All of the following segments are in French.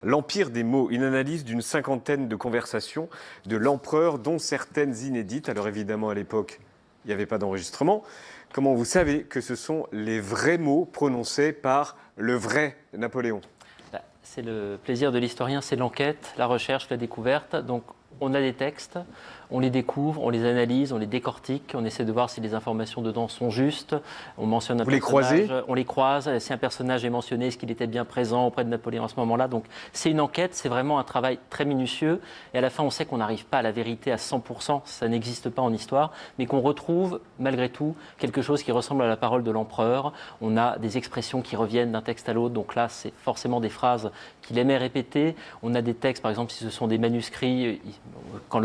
L'Empire des mots, une analyse d'une cinquantaine de conversations de l'empereur, dont certaines inédites. Alors évidemment, à l'époque, il n'y avait pas d'enregistrement. Comment vous savez que ce sont les vrais mots prononcés par le vrai Napoléon? C'est le plaisir de l'historien, c'est l'enquête, la recherche, la découverte. Donc on a des textes, on les découvre, on les analyse, on les décortique, on essaie de voir si les informations dedans sont justes. On mentionne un Vous les personnage, croisez? on les croise. Si un personnage est mentionné, est-ce qu'il était bien présent auprès de Napoléon à ce moment-là? Donc c'est une enquête, c'est vraiment un travail très minutieux. Et à la fin, on sait qu'on n'arrive pas à la vérité à 100%, ça n'existe pas en histoire, mais qu'on retrouve malgré tout quelque chose qui ressemble à la parole de l'empereur. On a des expressions qui reviennent d'un texte à l'autre, donc là, c'est forcément des phrases qu'il aimait répéter. On a des textes, par exemple, si ce sont des manuscrits, quand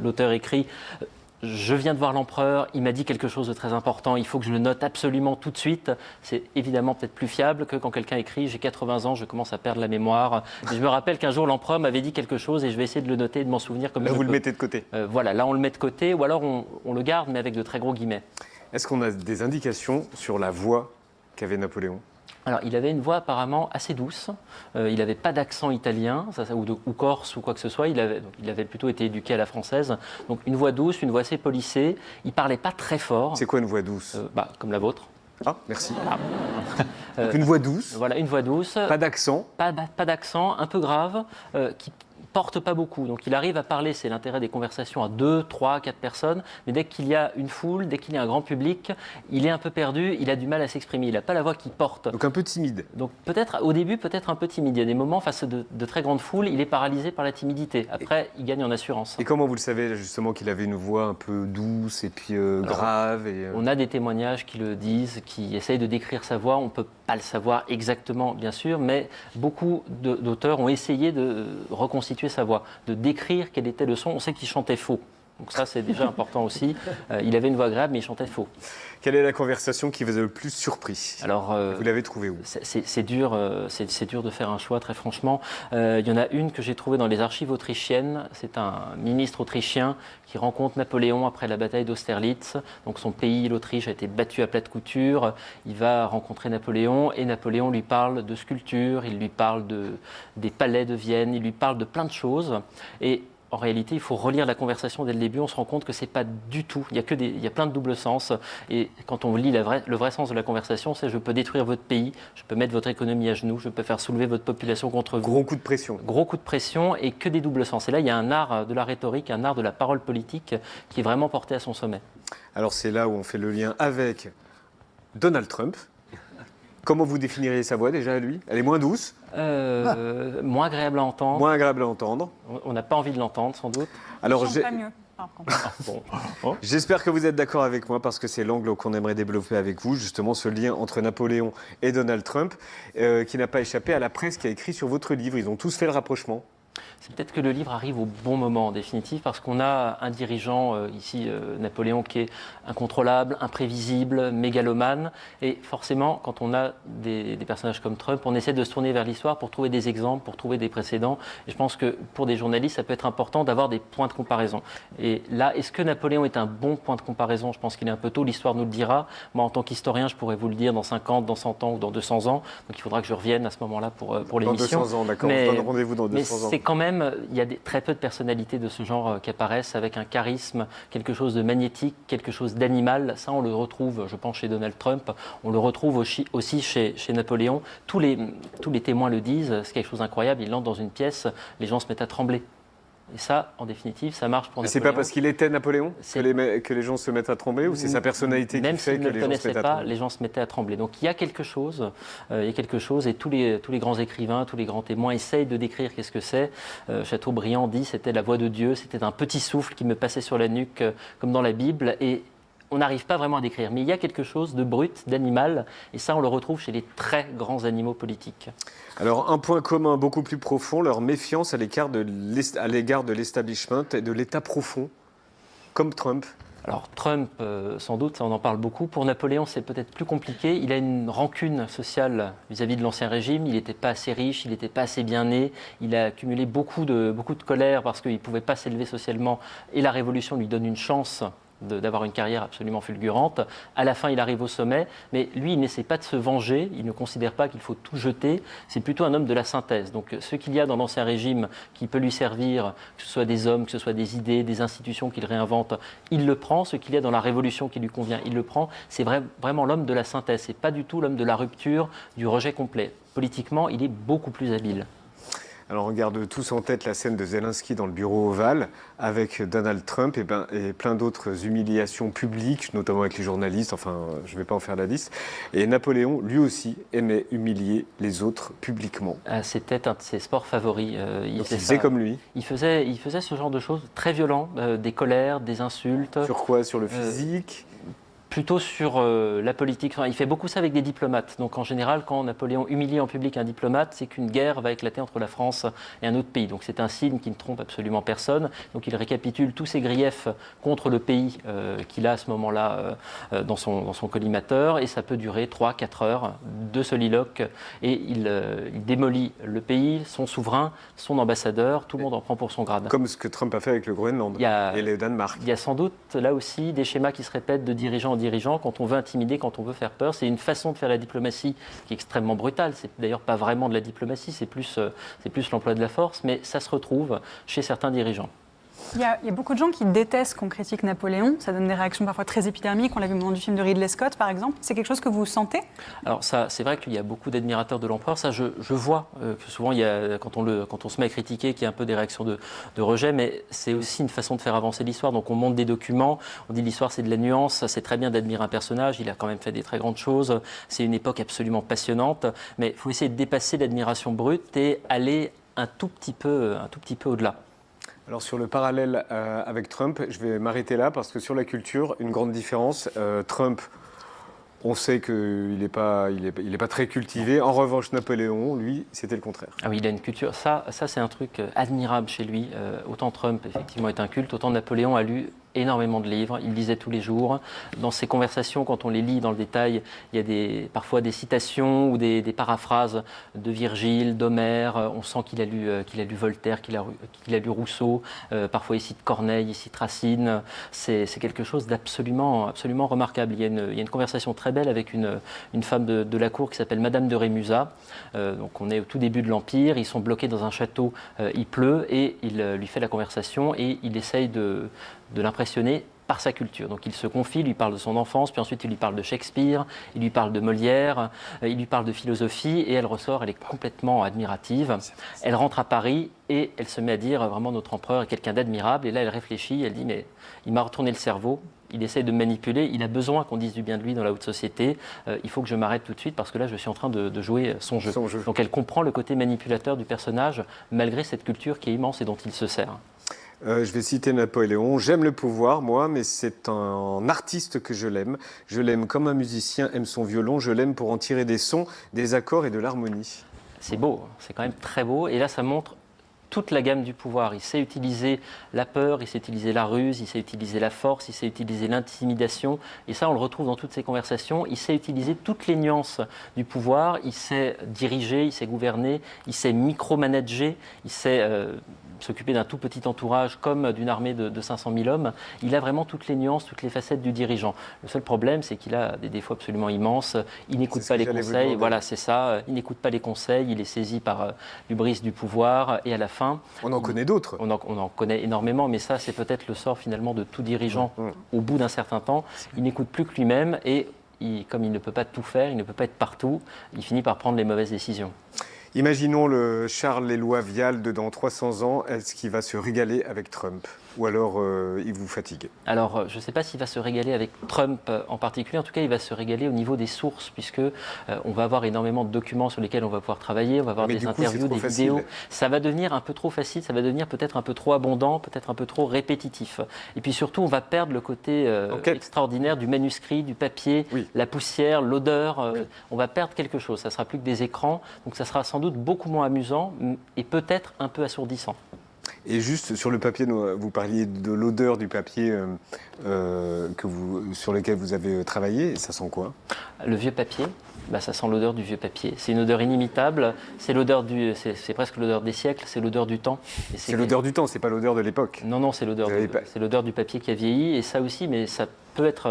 l'auteur écrit « Je viens de voir l'empereur, il m'a dit quelque chose de très important, il faut que je le note absolument tout de suite », c'est évidemment peut-être plus fiable que quand quelqu'un écrit « J'ai 80 ans, je commence à perdre la mémoire, mais je me rappelle qu'un jour l'empereur m'avait dit quelque chose et je vais essayer de le noter et de m'en souvenir comme Là, je vous peux. » le mettez de côté. Voilà, là on le met de côté ou alors on le garde mais avec de très gros guillemets. Est-ce qu'on a des indications sur la voix qu'avait Napoléon? Alors, il avait une voix apparemment assez douce. Il n'avait pas d'accent italien ou corse ou quoi que ce soit. Il avait plutôt été éduqué à la française. Donc, une voix douce, une voix assez polissée. Il ne parlait pas très fort. C'est quoi une voix douce? Comme la vôtre. Ah, merci. Donc une voix douce, Voilà, une voix douce. pas d'accent. Pas d'accent, un peu grave, qui porte pas beaucoup. Donc il arrive à parler, c'est l'intérêt des conversations, à 2, 3, 4 personnes, mais dès qu'il y a une foule, dès qu'il y a un grand public, il est un peu perdu, il a du mal à s'exprimer, il n'a pas la voix qui porte. Donc un peu timide. Donc peut-être, au début, peut-être un peu timide. Il y a des moments face à de très grandes foules, il est paralysé par la timidité. Après, il gagne en assurance. Et comment vous le savez justement qu'il avait une voix un peu douce et puis grave On a des témoignages qui le disent, qui essayent de décrire sa voix. On ne peut pas le savoir exactement, bien sûr, mais beaucoup d'auteurs ont essayé de reconstituer sa voix, de décrire quel était le son. On sait qu'il chantait faux. Donc ça, c'est déjà important aussi. Il avait une voix agréable, mais il chantait faux. Quelle est la conversation qui vous a le plus surpris? Alors, vous l'avez trouvée où? c'est dur de faire un choix, très franchement. Il y en a une que j'ai trouvée dans les archives autrichiennes. C'est un ministre autrichien qui rencontre Napoléon après la bataille d'Austerlitz. Donc son pays, l'Autriche, a été battu à plate couture. Il va rencontrer Napoléon et Napoléon lui parle de sculpture, il lui parle des palais de Vienne, il lui parle de plein de choses. Et en réalité, il faut relire la conversation dès le début. On se rend compte que c'est pas du tout. Il y a plein de doubles sens. Et quand on lit le vrai sens de la conversation, c'est je peux détruire votre pays, je peux mettre votre économie à genoux, je peux faire soulever votre population contre vous. Gros coup de pression. Gros coup de pression et que des doubles sens. Et là, il y a un art de la rhétorique, un art de la parole politique qui est vraiment porté à son sommet. Alors c'est là où on fait le lien avec Donald Trump. Comment vous définiriez sa voix déjà à lui? Elle est moins douce? Moins agréable à entendre. Moins agréable à entendre. On n'a pas envie de l'entendre, sans doute. Alors Je chante pas mieux. par contre. j'espère que vous êtes d'accord avec moi parce que c'est l'angle qu'on aimerait développer avec vous, justement ce lien entre Napoléon et Donald Trump, qui n'a pas échappé à la presse qui a écrit sur votre livre. Ils ont tous fait le rapprochement. C'est peut-être que le livre arrive au bon moment en définitive parce qu'on a un dirigeant, ici Napoléon, qui est incontrôlable, imprévisible, mégalomane. Et forcément, quand on a des personnages comme Trump, on essaie de se tourner vers l'histoire pour trouver des exemples, pour trouver des précédents. Et je pense que pour des journalistes, ça peut être important d'avoir des points de comparaison. Et là, est-ce que Napoléon est un bon point de comparaison? Je pense qu'il est un peu tôt, l'histoire nous le dira. Moi, en tant qu'historien, je pourrais vous le dire dans 50, dans 100 ans ou dans 200 ans. Donc il faudra que je revienne à ce moment-là pour l'émission. Dans 200 ans, d'accord. On se donne rendez-vous dans 200 ans. Quand même, il y a très peu de personnalités de ce genre qui apparaissent avec un charisme, quelque chose de magnétique, quelque chose d'animal. Ça, on le retrouve, je pense, chez Donald Trump. On le retrouve aussi chez Napoléon. Tous les témoins le disent. C'est quelque chose d'incroyable. Il entre dans une pièce, les gens se mettent à trembler. Et ça, en définitive, ça marche pour Napoléon. C'est pas parce qu'il était Napoléon que les gens se mettent à trembler, ou c'est sa personnalité qui fait que les gens se mettent à trembler? Même s'ils ne le connaissaient pas, les gens se mettaient à trembler. Donc il y a quelque chose, et tous les grands écrivains, tous les grands témoins essayent de décrire qu'est-ce que c'est. Chateaubriand dit c'était la voix de Dieu, c'était un petit souffle qui me passait sur la nuque comme dans la Bible. Et on n'arrive pas vraiment à décrire, mais il y a quelque chose de brut, d'animal, et ça on le retrouve chez les très grands animaux politiques. Alors un point commun beaucoup plus profond, leur méfiance à l'égard de l'establishment et de l'État profond, comme Trump. Alors Trump, sans doute, ça on en parle beaucoup. Pour Napoléon, c'est peut-être plus compliqué. Il a une rancune sociale vis-à-vis de l'Ancien Régime. Il n'était pas assez riche, il n'était pas assez bien né. Il a accumulé beaucoup de colère parce qu'il ne pouvait pas s'élever socialement. Et la Révolution lui donne une chance d'avoir une carrière absolument fulgurante. À la fin, il arrive au sommet, mais lui, il n'essaie pas de se venger, il ne considère pas qu'il faut tout jeter, c'est plutôt un homme de la synthèse. Donc ce qu'il y a dans l'Ancien Régime qui peut lui servir, que ce soit des hommes, que ce soit des idées, des institutions qu'il réinvente, il le prend. Ce qu'il y a dans la Révolution qui lui convient, il le prend. C'est vraiment l'homme de la synthèse, c'est pas du tout l'homme de la rupture, du rejet complet. Politiquement, il est beaucoup plus habile. Alors on regarde tous en tête la scène de Zelensky dans le bureau ovale avec Donald Trump et plein d'autres humiliations publiques, notamment avec les journalistes, enfin je ne vais pas en faire la liste. Et Napoléon, lui aussi, aimait humilier les autres publiquement. C'était un de ses sports favoris. Il faisait comme lui. Il faisait ce genre de choses très violentes, des colères, des insultes. Sur quoi? Sur le physique? Plutôt sur la politique. Enfin, il fait beaucoup ça avec des diplomates. Donc en général, quand Napoléon humilie en public un diplomate, c'est qu'une guerre va éclater entre la France et un autre pays. Donc c'est un signe qui ne trompe absolument personne. Donc il récapitule tous ses griefs contre le pays qu'il a à ce moment-là dans son collimateur. Et ça peut durer 3-4 heures de soliloque. Et il démolit le pays, son souverain, son ambassadeur. Tout le monde en prend pour son grade. Comme ce que Trump a fait avec le Groenland et le Danemark. Il y a sans doute là aussi des schémas qui se répètent de dirigeants en dirigeants, quand on veut intimider, quand on veut faire peur. C'est une façon de faire la diplomatie qui est extrêmement brutale. C'est d'ailleurs pas vraiment de la diplomatie, c'est plus l'emploi de la force, mais ça se retrouve chez certains dirigeants. Il y a beaucoup de gens qui détestent qu'on critique Napoléon. Ça donne des réactions parfois très épidermiques. On l'a vu au moment du film de Ridley Scott, par exemple. C'est quelque chose que vous sentez? Alors ça, c'est vrai qu'il y a beaucoup d'admirateurs de l'empereur. Ça, je vois que souvent, il y a, quand on se met à critiquer, qu'il y a un peu des réactions de rejet, mais c'est aussi une façon de faire avancer l'histoire. Donc on monte des documents, on dit l'histoire c'est de la nuance, c'est très bien d'admirer un personnage, il a quand même fait des très grandes choses, c'est une époque absolument passionnante, mais il faut essayer de dépasser l'admiration brute et aller un tout petit peu au-delà. Alors sur le parallèle avec Trump, je vais m'arrêter là parce que sur la culture, une grande différence. Trump, on sait qu'il n'est pas très cultivé. En revanche, Napoléon, lui, c'était le contraire. Ah oui, il a une culture. Ça c'est un truc admirable chez lui. Autant Trump, effectivement, est un culte, autant Napoléon a lu énormément de livres, il lisait tous les jours. Dans ses conversations, quand on les lit dans le détail, il y a parfois des citations ou des paraphrases de Virgile, d'Homère. On sent qu'il a lu Voltaire, qu'il a lu Rousseau. Parfois il cite Corneille, il cite Racine. C'est quelque chose d'absolument remarquable. Il y a une conversation très belle avec une femme de la cour qui s'appelle Madame de Rémusat. Donc on est au tout début de l'Empire, ils sont bloqués dans un château, il pleut et il lui fait la conversation et il essaye de l'impressionner par sa culture. Donc il se confie, il lui parle de son enfance, puis ensuite il lui parle de Shakespeare, il lui parle de Molière, il lui parle de philosophie, et elle ressort, elle est complètement admirative. Elle rentre à Paris et elle se met à dire vraiment notre empereur est quelqu'un d'admirable, et là elle réfléchit, elle dit mais il m'a retourné le cerveau, il essaye de me manipuler, il a besoin qu'on dise du bien de lui dans la haute société, il faut que je m'arrête tout de suite parce que là je suis en train de jouer son jeu. Donc elle comprend le côté manipulateur du personnage malgré cette culture qui est immense et dont il se sert. Je vais citer Napoléon. J'aime le pouvoir, moi, mais c'est un artiste que je l'aime. Je l'aime comme un musicien aime son violon. Je l'aime pour en tirer des sons, des accords et de l'harmonie. C'est beau, c'est quand même très beau. Et là, ça montre toute la gamme du pouvoir. Il sait utiliser la peur, il sait utiliser la ruse, il sait utiliser la force, il sait utiliser l'intimidation. Et ça, on le retrouve dans toutes ses conversations. Il sait utiliser toutes les nuances du pouvoir. Il sait diriger, il sait gouverner, il sait micromanager, il sait s'occuper d'un tout petit entourage comme d'une armée de 500 000 hommes. Il a vraiment toutes les nuances, toutes les facettes du dirigeant. Le seul problème, c'est qu'il a des défauts absolument immenses. Il n'écoute pas les conseils. Voilà, c'est ça. Il n'écoute pas les conseils. Il est saisi par l'hubris du pouvoir. Et à la fin... On en connaît d'autres. On en connaît énormément, mais ça, c'est peut-être le sort finalement de tout dirigeant. Au bout d'un certain temps, il n'écoute plus que lui-même et comme il ne peut pas tout faire, il ne peut pas être partout, il finit par prendre les mauvaises décisions. Imaginons le Charles Éloi Vial de dans 300 ans, est-ce qu'il va se régaler avec Trump? Ou alors il vous fatigue? Alors, je ne sais pas s'il va se régaler avec Trump en particulier. En tout cas, il va se régaler au niveau des sources, puisque on va avoir énormément de documents sur lesquels on va pouvoir travailler. On va avoir des interviews, des vidéos. Ça va devenir un peu trop facile, ça va devenir peut-être un peu trop abondant, peut-être un peu trop répétitif. Et puis surtout, on va perdre le côté extraordinaire du manuscrit, du papier, la poussière, l'odeur. On va perdre quelque chose. Ça ne sera plus que des écrans. Donc, ça sera sans doute beaucoup moins amusant et peut-être un peu assourdissant. Et juste sur le papier, vous parliez de l'odeur du papier sur lequel vous avez travaillé. Ça sent quoi? Le vieux papier. Ça sent l'odeur du vieux papier. C'est une odeur inimitable, c'est presque l'odeur des siècles, c'est l'odeur du temps. C'est l'odeur du temps, c'est pas l'odeur de l'époque. Non, c'est l'odeur du papier qui a vieilli, et ça aussi, mais ça peut être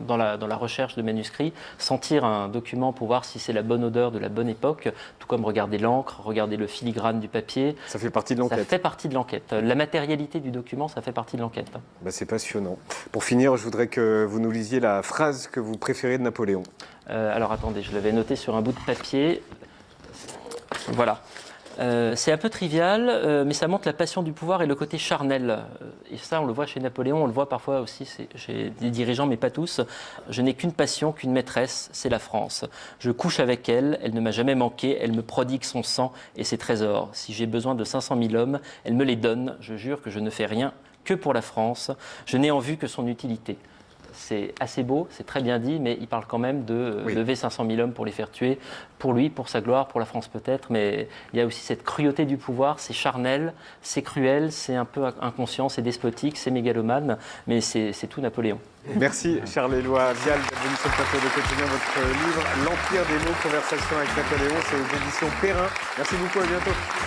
dans la recherche de manuscrits, sentir un document pour voir si c'est la bonne odeur de la bonne époque, tout comme regarder l'encre, regarder le filigrane du papier. Ça fait partie de l'enquête. Ça fait partie de l'enquête. La matérialité du document, ça fait partie de l'enquête. C'est passionnant. Pour finir, je voudrais que vous nous lisiez la phrase que vous préférez de Napoléon. Alors attendez, je l'avais noté sur un bout de papier. Voilà. C'est un peu trivial, mais ça montre la passion du pouvoir et le côté charnel. Et ça, on le voit chez Napoléon, on le voit parfois aussi chez des dirigeants, mais pas tous. Je n'ai qu'une passion, qu'une maîtresse, c'est la France. Je couche avec elle, elle ne m'a jamais manqué, elle me prodigue son sang et ses trésors. Si j'ai besoin de 500 000 hommes, elle me les donne. Je jure que je ne fais rien que pour la France. Je n'ai en vue que son utilité. C'est assez beau, c'est très bien dit, mais il parle quand même de lever 500 000 hommes pour les faire tuer, pour lui, pour sa gloire, pour la France peut-être, mais il y a aussi cette cruauté du pouvoir, c'est charnel, c'est cruel, c'est un peu inconscient, c'est despotique, c'est mégalomane, mais c'est tout Napoléon. Merci Charles-Éloi Vial d'être venu sur le plateau de Quotidien. Votre livre L'Empire des mots, conversation avec Napoléon, c'est aux éditions Perrin. Merci beaucoup, à bientôt.